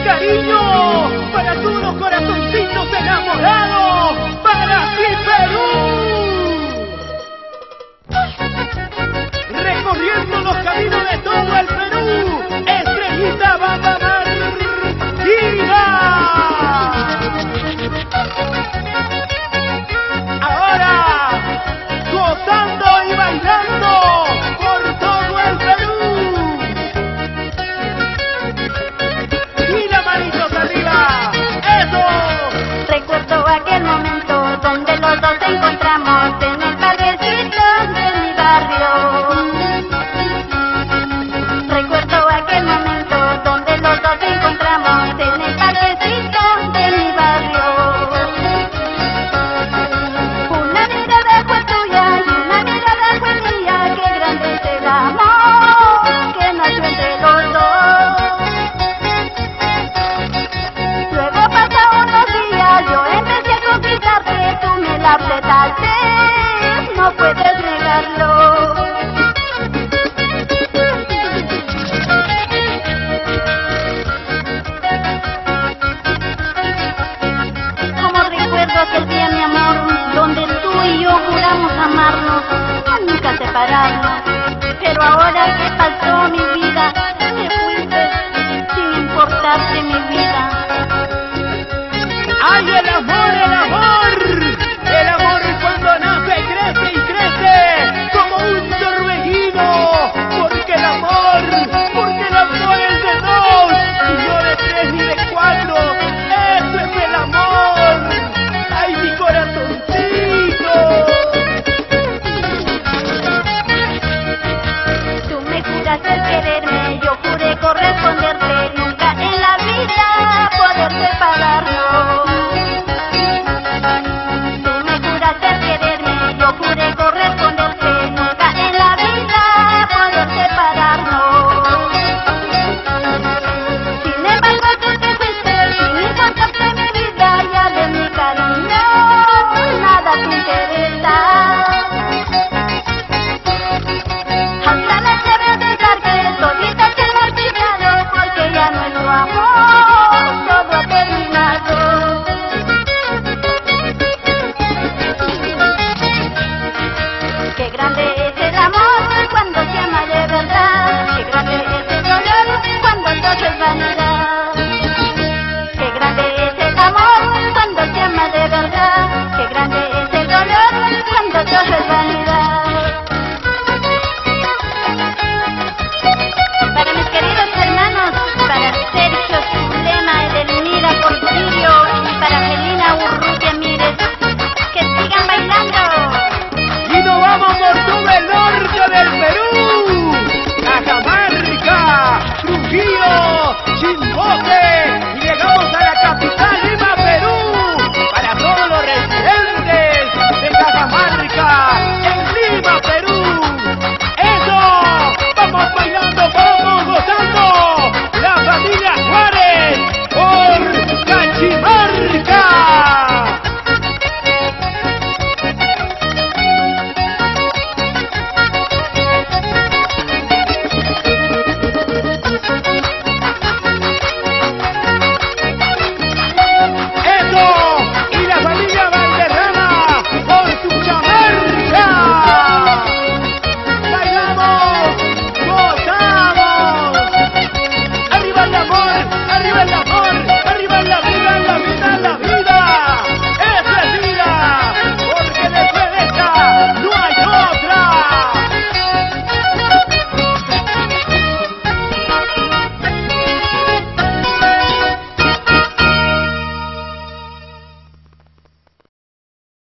cariño para todos los corazoncitos enamorados, para ti Perú. Recorriendo los caminos de todo el Perú, Estrellita Banda Martina. Ahora, gozando y bailando por todo el Perú. Y las manitos arriba, eso. Recuerdo aquel momento donde los dos te encontramos en el parquecito de mi barrio. Recuerdo aquel momento donde los dos te encontramos en el parquecito de mi barrio. Una mirada fue tuya y una mirada fue mía, qué grande es el amor que nació entre los dos. Luego pasaron los días, yo empecé a conquistarte, tú me la apretaste, no puedes negarlo. Como recuerdo aquel día, mi amor, donde tú y yo juramos amarnos, a nunca separarnos. Pero ahora que pasó mi vida, te fuiste sin importarte mi vida. ¡Ay, el amor, el amor! El amor cuando nace crece y crece como un torbellino. Porque el amor es de dos, y no de tres ni de cuatro. ¡Eso es el amor! ¡Ay, mi corazoncito! Tú me juraste querer